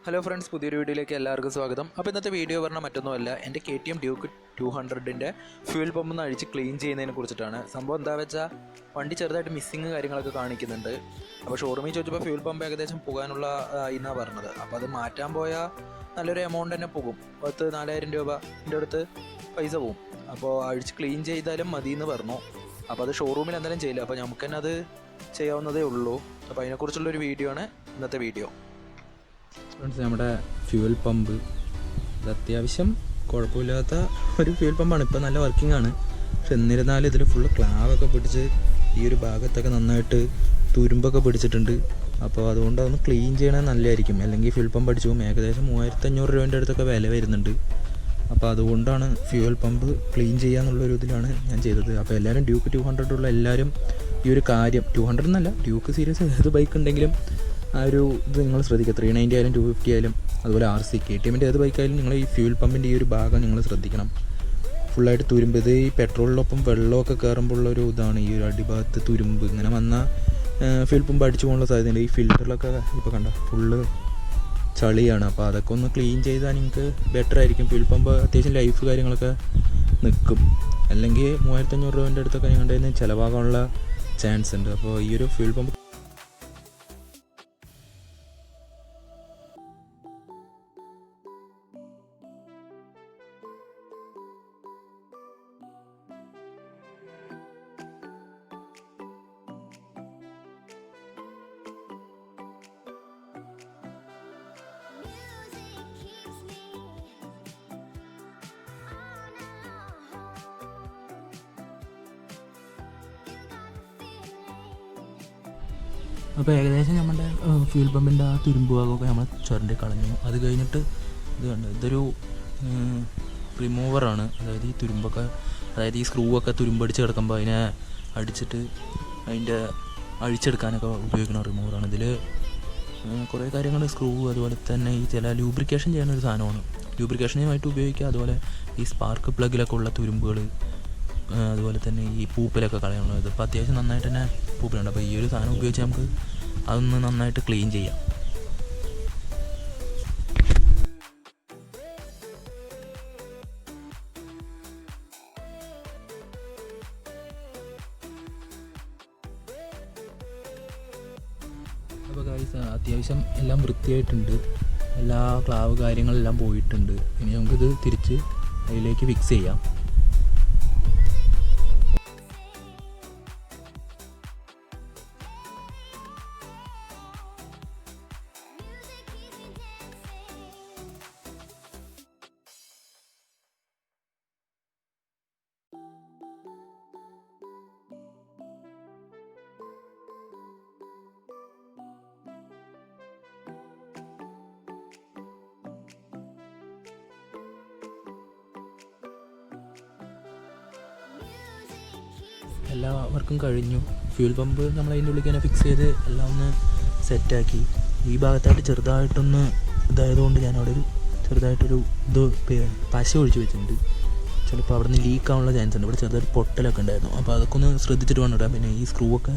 Hello friends, പുതിയൊരു വീഡിയോയിലേക്ക് എല്ലാവർക്കും സ്വാഗതം. അപ്പോൾ ഇന്നത്തെ വീഡിയോ പറഞ്ഞാൽ മറ്റൊന്നുമല്ല, എൻ്റെ KTM ഡ്യൂക്ക് 200ൻ്റെ ഫ്യൂൽ പമ്പ് ഒന്ന് അഴിച്ച് ക്ലീൻ ചെയ്യുന്നതിനെ കുറിച്ചിട്ടാണ്. സംഭവം എന്താ വെച്ചാൽ വണ്ടി ചെറുതായിട്ട് മിസ്സിങ് കാര്യങ്ങളൊക്കെ കാണിക്കുന്നുണ്ട്. അപ്പോൾ ഷോറൂമിൽ ചോദിച്ചപ്പോൾ ഫ്യൂൽ പമ്പ് ഏകദേശം പോകാനുള്ള എന്നാണ് പറഞ്ഞത്. അപ്പോൾ അത് മാറ്റാൻ പോയാൽ നല്ലൊരു എമൗണ്ട് തന്നെ പോകും. 4000 രൂപൻ്റെ അടുത്ത് പൈസ പോകും. അപ്പോൾ അഴിച്ച് ക്ലീൻ ചെയ്താലും മതി എന്ന് പറഞ്ഞു. അപ്പോൾ അത് ഷോറൂമിൽ എന്തായാലും ചെയ്യില്ല, അപ്പോൾ നമുക്ക് തന്നെ അത് ചെയ്യാവുന്നതേ ഉള്ളൂ. അപ്പോൾ അതിനെക്കുറിച്ചുള്ളൊരു വീഡിയോ ആണ് ഇന്നത്തെ വീഡിയോ. ഫ്രണ്ട്സ്, നമ്മുടെ ഫ്യൂൽ പമ്പ് ഇത് അത്യാവശ്യം കുഴപ്പമില്ലാത്ത ഒരു ഫ്യൂൽ പമ്പാണ്. ഇപ്പോൾ നല്ല വർക്കിംഗ് ആണ്. പക്ഷെ എന്നിരുന്നാലും ഇതിൽ ഫുള്ള് ക്ലാവൊക്കെ പിടിച്ച് ഈ ഒരു ഭാഗത്തൊക്കെ നന്നായിട്ട് തുരുമ്പൊക്കെ പിടിച്ചിട്ടുണ്ട്. അപ്പോൾ അതുകൊണ്ട് അതൊന്ന് ക്ലീൻ ചെയ്യണത് നല്ലതായിരിക്കും. അല്ലെങ്കിൽ ഫ്യൂൽ പമ്പ് അടിച്ചു പോകും. ഏകദേശം 3500 രൂപേൻ്റെ അടുത്തൊക്കെ വില വരുന്നുണ്ട്. അപ്പോൾ അതുകൊണ്ടാണ് ഫ്യൂൽ പമ്പ് ക്ലീൻ ചെയ്യാന്നുള്ളൊരു ഇതിലാണ് ഞാൻ ചെയ്തത്. അപ്പോൾ എല്ലാവരും ഡ്യൂക്ക് 200 ഉള്ള എല്ലാവരും ഈ ഒരു കാര്യം, 200 എന്നല്ല, ഡ്യൂക്ക് സീരീസ് ഏത് ബൈക്ക് ഉണ്ടെങ്കിലും ആ ഒരു ഇത് നിങ്ങൾ ശ്രദ്ധിക്കുക. 390 ആയാലും 250 ആയാലും അതുപോലെ RC KTMൻ്റെ ഏത് ബൈക്കായാലും നിങ്ങൾ ഈ ഫ്യൂൽ പമ്പിൻ്റെ ഈ ഒരു ഭാഗം നിങ്ങൾ ശ്രദ്ധിക്കണം. ഫുള്ളായിട്ട് തുരുമ്പ്, ഇത് ഈ പെട്രോളിനൊപ്പം വെള്ളമൊക്കെ കയറുമ്പോഴുള്ളൊരു ഇതാണ് ഈ ഒരു അടിഭാഗത്ത് തുരുമ്പ്. ഇങ്ങനെ വന്നാൽ ഫ്യൂൽ പമ്പ് അടിച്ചു പോകാനുള്ള സാധ്യതയുണ്ട്. ഈ ഫിൽറ്ററിലൊക്കെ ഇപ്പോൾ കണ്ട ഫുള്ള് ചളിയാണ്. അപ്പോൾ അതൊക്കെ ഒന്ന് ക്ലീൻ ചെയ്താൽ നിങ്ങൾക്ക് ബെറ്റർ ആയിരിക്കും. ഫ്യൂൽ പമ്പ് അത്യാവശ്യം ലൈഫ് കാര്യങ്ങളൊക്കെ നിൽക്കും. അല്ലെങ്കിൽ 3500 രൂപേൻ്റെ അടുത്തൊക്കെ നിങ്ങളുടെ കയ്യിൽ നിന്ന് ചിലവാകാനുള്ള ചാൻസ് ഉണ്ട്. അപ്പോൾ ഈ ഒരു ഫ്യൂൽ പമ്പ് അപ്പോൾ ഏകദേശം നമ്മുടെ ഫ്യൂൽ പമ്പിൻ്റെ ആ തുരുമ്പ് ഭാഗമൊക്കെ നമ്മൾ ചുരണ്ടി കളഞ്ഞു. അത് കഴിഞ്ഞിട്ട് ഇത് കണ്ട്, ഇതൊരു റിമൂവറാണ്. അതായത് ഈ തുരുമ്പൊക്കെ, അതായത് ഈ സ്ക്രൂ ഒക്കെ തുരുമ്പടിച്ച് കിടക്കുമ്പോൾ അതിനെ അടിച്ചിട്ട് അതിൻ്റെ അഴിച്ചെടുക്കാനൊക്കെ ഉപയോഗിക്കുന്ന റിമൂവറാണ്. ഇതിൽ കുറേ കാര്യങ്ങൾ, സ്ക്രൂ, അതുപോലെ തന്നെ ഈ ചില ലൂബ്രിക്കേഷൻ ചെയ്യുന്ന ഒരു സാധനമാണ്. ലൂബ്രിക്കേഷനുമായിട്ട് ഉപയോഗിക്കുക. അതുപോലെ ഈ സ്പാർക്ക് പ്ലഗിലൊക്കെ ഉള്ള തുരുമ്പുകൾ, അതുപോലെ തന്നെ ഈ പൂപ്പിലൊക്കെ കളയണം. ഇതിപ്പോൾ അത്യാവശ്യം നന്നായിട്ട് തന്നെ പൂപ്പിലുണ്ട്. അപ്പോൾ ഈ ഒരു സാധനം ഉപയോഗിച്ച് നമുക്ക് അതൊന്ന് നന്നായിട്ട് ക്ലീൻ ചെയ്യാം. അപ്പോൾ ഗൈസ്, അത്യാവശ്യം എല്ലാം വൃത്തിയായിട്ടുണ്ട്. എല്ലാ ക്ലാവ് കാര്യങ്ങളെല്ലാം പോയിട്ടുണ്ട്. ഇനി നമുക്കിത് തിരിച്ച് അതിലേക്ക് ഫിക്സ് ചെയ്യാം. എല്ലാ വർക്കും കഴിഞ്ഞു. ഫ്യൂൽ പമ്പ് നമ്മൾ അതിൻ്റെ ഉള്ളിൽ തന്നെ ഫിക്സ് ചെയ്ത് എല്ലാം ഒന്ന് സെറ്റാക്കി. ഈ ഭാഗത്തായിട്ട് ചെറുതായിട്ടൊന്ന് ഇതായതുകൊണ്ട് ഞാനവിടെ ഒരു ചെറുതായിട്ടൊരു പശ ഒഴിച്ച് വെച്ചിട്ടുണ്ട്. ചിലപ്പോൾ അവിടെ നിന്ന് ലീക്ക് ആവാനുള്ള ചാൻസ് ഉണ്ട്. ഇവിടെ ചെറുതായിട്ട് പൊട്ടലൊക്കെ ഉണ്ടായിരുന്നു. അപ്പോൾ അതൊക്കെ ഒന്ന് ശ്രദ്ധിച്ചിട്ട് വേണം ഇടാൻ. പിന്നെ ഈ സ്ക്രൂ ഒക്കെ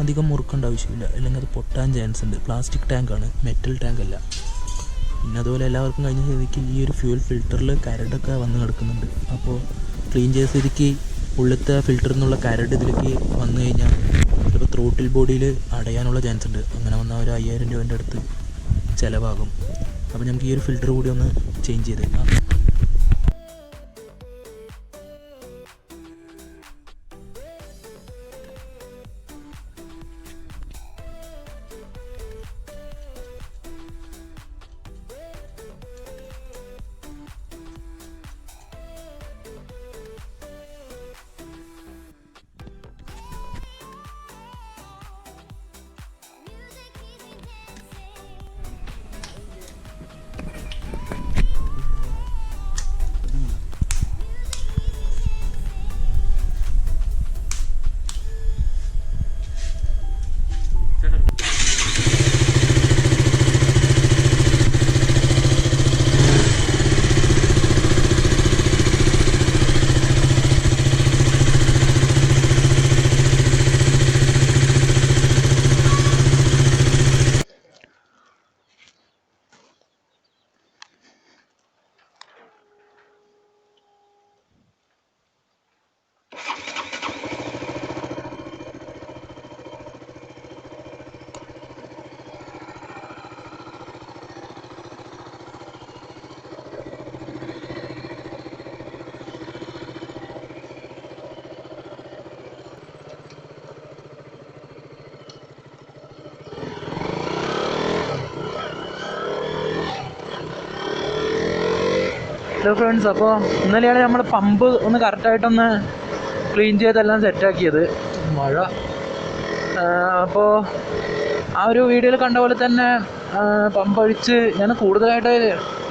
അധികം മുറുക്കേണ്ട ആവശ്യമില്ല, അല്ലെങ്കിൽ അത് പൊട്ടാൻ ചാൻസ് ഉണ്ട്. പ്ലാസ്റ്റിക് ടാങ്കാണ്, മെറ്റൽ ടാങ്ക് അല്ല. പിന്നെ അതുപോലെ എല്ലാവർക്കും കഴിഞ്ഞ സ്ഥിതിക്ക് ഈ ഒരു ഫ്യൂൽ ഫിൽറ്ററിൽ കരടൊക്കെ വന്ന് കിടക്കുന്നുണ്ട്. അപ്പോൾ ക്ലീൻ ചെയ്ത സ്ഥിതിക്ക് ഉള്ളിലത്തെ ഫിൽറ്ററിൽ നിന്നുള്ള കരട് ഇതിലേക്ക് വന്നു കഴിഞ്ഞാൽ ചിലപ്പോൾ ത്രോട്ടിൽ ബോഡിയിൽ അടയാനുള്ള ചാൻസ് ഉണ്ട്. അങ്ങനെ വന്നാൽ ഒരു 5000 രൂപേൻ്റെ അടുത്ത് ചിലവാകും. അപ്പോൾ നമുക്ക് ഈ ഒരു ഫിൽറ്റർ കൂടി ഒന്ന് ചേഞ്ച് ചെയ്തേക്കാം. ഹലോ ഫ്രണ്ട്സ്, അപ്പോൾ ഇന്നലെയാണ് നമ്മൾ പമ്പ് ഒന്ന് കറക്റ്റായിട്ടൊന്ന് ക്ലീൻ ചെയ്തെല്ലാം സെറ്റാക്കിയത്. മഴ അപ്പോൾ ആ ഒരു വീഡിയോയിൽ കണ്ട പോലെ തന്നെ പമ്പ് അഴിച്ച് ഞാൻ കൂടുതലായിട്ട്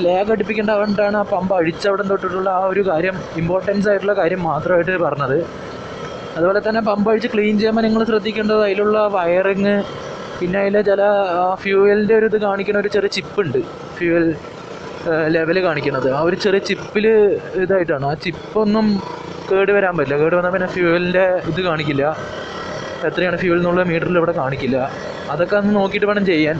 ലാഗ് അടുപ്പിക്കേണ്ട കൊണ്ടാണ് ആ പമ്പ് അഴിച്ചവിടെ തൊട്ടിട്ടുള്ള ആ ഒരു കാര്യം, ഇമ്പോർട്ടൻസ് ആയിട്ടുള്ള കാര്യം മാത്രമായിട്ട് പറഞ്ഞത്. അതുപോലെ തന്നെ പമ്പ് അഴിച്ച് ക്ലീൻ ചെയ്യുമ്പോൾ നിങ്ങൾ ശ്രദ്ധിക്കേണ്ടത് അതിലുള്ള വയറിങ്, പിന്നെ അതിൽ ചില ഫ്യൂവലിൻ്റെ ഒരു ഇത് കാണിക്കുന്ന ഒരു ചെറിയ ചിപ്പുണ്ട്, ഫ്യൂവൽ ലെവൽ കാണിക്കുന്നത്. ആ ഒരു ചെറിയ ചിപ്പിൽ ഇതായിട്ടാണ്. ആ ചിപ്പൊന്നും കേട് വരാൻ പറ്റില്ല. കേട് വന്നാൽ പിന്നെ ഫ്യൂവലിൻ്റെ ഇത് കാണിക്കില്ല, എത്രയാണ് ഫ്യൂവൽ എന്നുള്ള മീറ്ററിൽ ഇവിടെ കാണിക്കില്ല. അതൊക്കെ ഒന്ന് നോക്കിയിട്ട് വേണം ചെയ്യാൻ.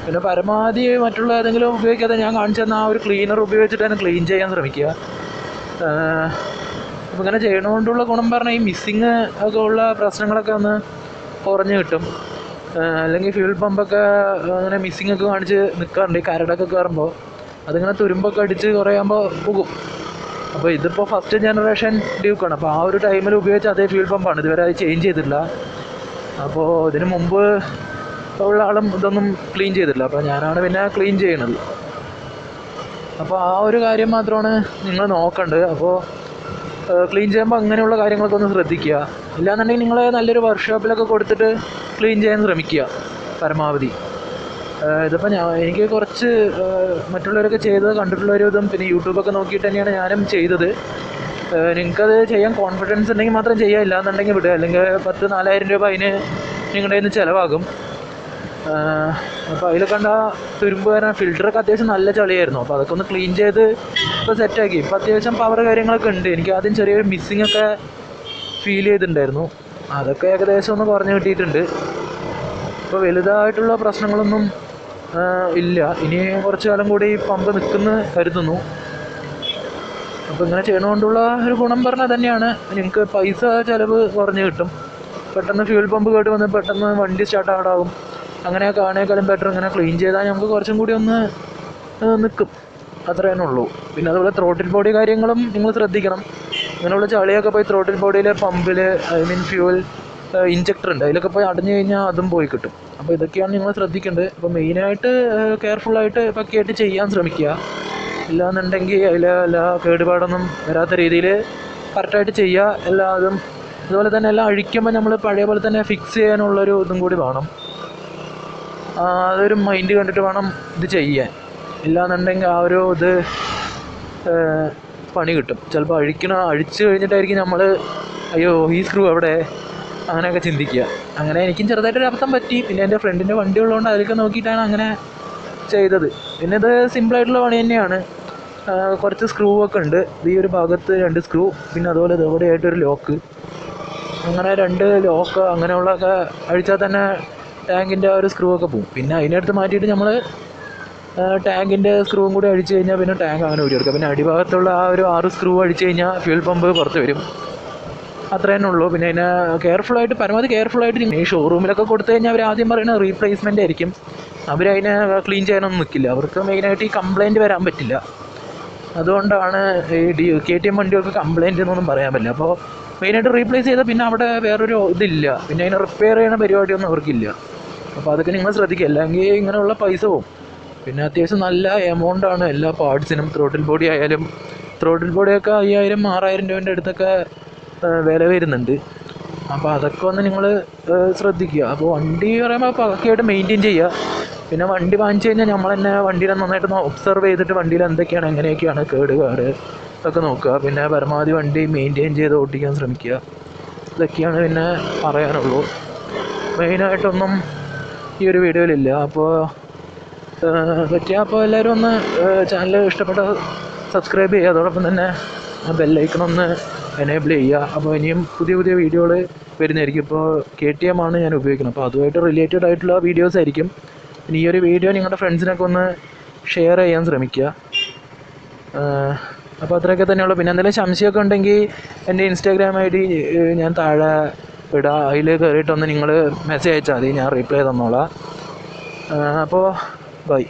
പിന്നെ പരമാവധി മറ്റുള്ള ഏതെങ്കിലും ഉപയോഗിക്കാതെ ഞാൻ കാണിച്ചു തന്ന ആ ഒരു ക്ലീനർ ഉപയോഗിച്ചിട്ട് തന്നെ ക്ലീൻ ചെയ്യാൻ ശ്രമിക്കുക. അപ്പോൾ ഇങ്ങനെ ചെയ്യണതുകൊണ്ടുള്ള ഗുണം പറഞ്ഞാൽ ഈ മിസ്സിങ് ഒക്കെ ഉള്ള പ്രശ്നങ്ങളൊക്കെ ഒന്ന് കുറഞ്ഞ് കിട്ടും. അല്ലെങ്കിൽ ഫ്യൂൽ പമ്പൊക്കെ അങ്ങനെ മിസ്സിങ് ഒക്കെ കാണിച്ച് നിൽക്കാറുണ്ട് ഈ കരടൊക്കെ കയറുമ്പോൾ. അതിങ്ങനെ തുരുമ്പൊക്കെ അടിച്ച് കുറയാകുമ്പോൾ പോകും. അപ്പോൾ ഇതിപ്പോൾ ഫസ്റ്റ് ജനറേഷൻ ഡ്യൂക്കാണ്. അപ്പോൾ ആ ഒരു ടൈമിൽ ഉപയോഗിച്ച അതേ ഫ്യൂൽ പമ്പാണ്, ഇതുവരെ അത് ചേഞ്ച് ചെയ്തിട്ടില്ല. അപ്പോൾ ഇതിന് മുമ്പ് ഉള്ള ആളും ഇതൊന്നും ക്ലീൻ ചെയ്തിട്ടില്ല. അപ്പോൾ ഞാനാണ് പിന്നെ ക്ലീൻ ചെയ്യണത്. അപ്പോൾ ആ ഒരു കാര്യം മാത്രമാണ് നിങ്ങൾ നോക്കേണ്ടത്. അപ്പോൾ ക്ലീൻ ചെയ്യുമ്പോൾ അങ്ങനെയുള്ള കാര്യങ്ങളൊക്കെ ഒന്ന് ശ്രദ്ധിക്കുക. ഇല്ലാന്നുണ്ടെങ്കിൽ നിങ്ങൾ നല്ലൊരു വർക്ക്ഷോപ്പിലൊക്കെ കൊടുത്തിട്ട് ക്ലീൻ ചെയ്യാൻ ശ്രമിക്കുക പരമാവധി. ഇതിപ്പോൾ എനിക്ക് കുറച്ച് മറ്റുള്ളവരൊക്കെ ചെയ്തത് കണ്ടിട്ടുള്ളൊരു ഇതും പിന്നെ യൂട്യൂബൊക്കെ നോക്കിയിട്ട് തന്നെയാണ് ഞാനും ചെയ്തത്. നിങ്ങൾക്കത് ചെയ്യാൻ കോൺഫിഡൻസ് ഉണ്ടെങ്കിൽ മാത്രം ചെയ്യുക, ഇല്ലാന്നുണ്ടെങ്കിൽ വിടുക. അല്ലെങ്കിൽ 10,000-4,000 രൂപ അതിന് നിങ്ങളുടെ കയ്യിൽ നിന്ന് ചിലവാകും. അപ്പോൾ അതിൽ കണ്ട തുരുമ്പ് കാരണം ഫിൽറ്ററൊക്കെ അത്യാവശ്യം നല്ല ചളിയായിരുന്നു. അപ്പോൾ അതൊക്കെ ഒന്ന് ക്ലീൻ ചെയ്ത് ഇപ്പോൾ സെറ്റാക്കി. ഇപ്പോൾ അത്യാവശ്യം പവർ കാര്യങ്ങളൊക്കെ ഉണ്ട്. എനിക്ക് ആദ്യം ചെറിയൊരു മിസ്സിങ് ഒക്കെ ഫീൽ ചെയ്തിട്ടുണ്ടായിരുന്നു. അതൊക്കെ ഏകദേശം ഒന്ന് കുറഞ്ഞ് കിട്ടിയിട്ടുണ്ട്. ഇപ്പോൾ വലുതായിട്ടുള്ള പ്രശ്നങ്ങളൊന്നും ഇല്ല. ഇനി കുറച്ച് കാലം കൂടി പമ്പ് നിൽക്കുന്നു കരുതുന്നു. അപ്പോൾ ഇങ്ങനെ ചെയ്യണതുകൊണ്ടുള്ള ഒരു ഗുണം പറഞ്ഞാൽ തന്നെയാണ് നിങ്ങൾക്ക് പൈസ ചിലവ് കുറഞ്ഞ് കിട്ടും. പെട്ടെന്ന് ഫ്യൂൽ പമ്പ് കേട്ട് വന്ന് പെട്ടെന്ന് വണ്ടി സ്റ്റാർട്ട് ആടാവും. അങ്ങനെയൊക്കെ ആണേക്കാളും ബെറ്റർ ഇങ്ങനെ ക്ലീൻ ചെയ്താൽ നമുക്ക് കുറച്ചും കൂടി ഒന്ന് നിൽക്കും. അത്ര തന്നെ ഉള്ളൂ. പിന്നെ അതുപോലെ ത്രോട്ടിൽ ബോഡി കാര്യങ്ങളും നിങ്ങൾ ശ്രദ്ധിക്കണം. ഇങ്ങനെയുള്ള ചളിയൊക്കെ പോയി ത്രോട്ടിൽ ബോഡിയിൽ പമ്പിൽ ഫ്യൂവൽ ഇഞ്ചക്ടർ ഉണ്ട്, അതിലൊക്കെ പോയി അടഞ്ഞു കഴിഞ്ഞാൽ അതും പോയി കിട്ടും. അപ്പോൾ ഇതൊക്കെയാണ് നിങ്ങൾ ശ്രദ്ധിക്കേണ്ടത്. അപ്പോൾ മെയിനായിട്ട് കെയർഫുള്ളായിട്ട് പക്കയായിട്ട് ചെയ്യാൻ ശ്രമിക്കുക. ഇല്ലാന്നുണ്ടെങ്കിൽ അതിൽ എല്ലാ കേടുപാടൊന്നും വരാത്ത രീതിയിൽ കറക്റ്റായിട്ട് ചെയ്യുക എല്ലാതും. അതുപോലെ തന്നെ എല്ലാം അഴിക്കുമ്പോൾ നമ്മൾ പഴയ പോലെ തന്നെ ഫിക്സ് ചെയ്യാനുള്ളൊരു ഇതും കൂടി വേണം. അതൊരു മൈൻഡ് കണ്ടിട്ട് വേണം ഇത് ചെയ്യാൻ. ഇല്ലാന്നുണ്ടെങ്കിൽ ആ ഒരു ഇത് പണി കിട്ടും. ചിലപ്പോൾ അഴിച്ച് കഴിഞ്ഞിട്ടായിരിക്കും നമ്മൾ അയ്യോ ഈ സ്ക്രൂ എവിടെ, അങ്ങനെയൊക്കെ ചിന്തിക്കുക. അങ്ങനെ എനിക്കും ചെറുതായിട്ടൊരു അബദ്ധം പറ്റി. പിന്നെ എൻ്റെ ഫ്രണ്ടിൻ്റെ വണ്ടി ഉള്ളതുകൊണ്ട് അതിലൊക്കെ നോക്കിയിട്ടാണ് അങ്ങനെ ചെയ്തത്. പിന്നെ ഇത് സിമ്പിളായിട്ടുള്ള പണി തന്നെയാണ്. കുറച്ച് സ്ക്രൂ ഒക്കെ ഉണ്ട്. ഈ ഒരു ഭാഗത്ത് 2 സ്ക്രൂ, പിന്നെ അതുപോലെ ഇതെവിടെയായിട്ടൊരു ലോക്ക്, അങ്ങനെ 2 ലോക്ക് അങ്ങനെയുള്ളതൊക്കെ അഴിച്ചാൽ തന്നെ ടാങ്കിൻ്റെ ആ ഒരു സ്ക്രൂ ഒക്കെ പോകും. പിന്നെ അതിനടുത്ത് മാറ്റിയിട്ട് നമ്മൾ ടാങ്കിൻ്റെ സ്ക്രൂവും കൂടി അഴിച്ച് കഴിഞ്ഞാൽ പിന്നെ ടാങ്ക് അങ്ങനെ ഊരിയെടുക്കുക. പിന്നെ അടിഭാഗത്തുള്ള ആ ഒരു 6 സ്ക്രൂ അഴിച്ച് കഴിഞ്ഞാൽ ഫ്യൂൽ പമ്പ് പുറത്ത് വരും. അത്ര തന്നെ ഉള്ളൂ. പിന്നെ അതിനെ കെയർഫുള്ളായിട്ട് പരമാവധി കെയർഫുള്ളായിട്ട് ഈ ഷോറൂമിലൊക്കെ കൊടുത്തു കഴിഞ്ഞാൽ അവർ ആദ്യം പറയുന്നത് റീപ്ലേസ്മെൻ്റ് ആയിരിക്കും. അവരതിനെ ക്ലീൻ ചെയ്യാനൊന്നും നിൽക്കില്ല. അവർക്ക് മെയിനായിട്ട് ഈ കംപ്ലയിൻറ്റ് വരാൻ പറ്റില്ല. അതുകൊണ്ടാണ് ഈ KTM വണ്ടികൾക്ക് കംപ്ലയിൻ്റ് എന്നൊന്നും പറയാൻ പറ്റില്ല. അപ്പോൾ മെയിനായിട്ട് റീപ്ലേസ് ചെയ്താൽ പിന്നെ അവിടെ വേറൊരു ഇതില്ല, പിന്നെ അതിനെ റിപ്പയർ ചെയ്യുന്ന പരിപാടിയൊന്നും അവർക്കില്ല. അപ്പോൾ അതൊക്കെ നിങ്ങൾ ശ്രദ്ധിക്കുക. അല്ലെങ്കിൽ ഇങ്ങനെയുള്ള പൈസ പോവും. പിന്നെ അത്യാവശ്യം നല്ല എമൗണ്ടാണ് എല്ലാ പാർട്സിനും. ത്രോട്ടിൽ ബോഡി ആയാലും ത്രോട്ടിൽ ബോഡിയൊക്കെ 5,000-6,000 രൂപേൻ്റെ അടുത്തൊക്കെ വില വരുന്നുണ്ട്. അപ്പോൾ അതൊക്കെ ഒന്ന് നിങ്ങൾ ശ്രദ്ധിക്കുക. അപ്പോൾ വണ്ടി പറയുമ്പോൾ പക്കയായിട്ട് മെയിൻറ്റെയിൻ ചെയ്യുക. പിന്നെ വണ്ടി വാങ്ങിച്ചു കഴിഞ്ഞാൽ നമ്മൾ തന്നെ വണ്ടീനെ നന്നായിട്ടൊന്ന് ഒബ്സർവ് ചെയ്തിട്ട് വണ്ടിയിൽ എന്തൊക്കെയാണ് എങ്ങനെയൊക്കെയാണ് കേട് ഒക്കെ നോക്കുക. പിന്നെ പരമാവധി വണ്ടി മെയിൻറ്റെയിൻ ചെയ്ത് ഓടിക്കാൻ ശ്രമിക്കുക. ഇതൊക്കെയാണ് പിന്നെ പറയാനുള്ളൂ. മെയിനായിട്ടൊന്നും ഈ ഒരു വീഡിയോയിലില്ല. അപ്പോൾ അപ്പോൾ എല്ലാവരും ഒന്ന് ചാനൽ ഇഷ്ടപ്പെട്ട സബ്സ്ക്രൈബ് ചെയ്യുക. അതോടൊപ്പം തന്നെ ബെല്ലൈക്കണൊന്ന് എനേബിൾ ചെയ്യുക. അപ്പോൾ ഇനിയും പുതിയ വീഡിയോകൾ വരുന്നതായിരിക്കും. ഇപ്പോൾ KTM ആണ് ഞാൻ ഉപയോഗിക്കുന്നത്. അപ്പോൾ അതുമായിട്ട് റിലേറ്റഡ് ആയിട്ടുള്ള വീഡിയോസ് ആയിരിക്കും. ഇനി ഈ ഒരു വീഡിയോ നിങ്ങളുടെ ഫ്രണ്ട്സിനൊക്കെ ഒന്ന് ഷെയർ ചെയ്യാൻ ശ്രമിക്കുക. അപ്പോൾ അത്രയൊക്കെ തന്നെയുള്ളൂ. പിന്നെ എന്തെങ്കിലും സംശയമൊക്കെ ഉണ്ടെങ്കിൽ എൻ്റെ Instagram ID ഞാൻ താഴെ ഇടാം. അതിൽ കയറിയിട്ടൊന്ന് നിങ്ങൾ മെസ്സേജ് അയച്ചാൽ മതി, ഞാൻ റീപ്ലൈ തന്നോളാം. അപ്പോൾ ബൈ.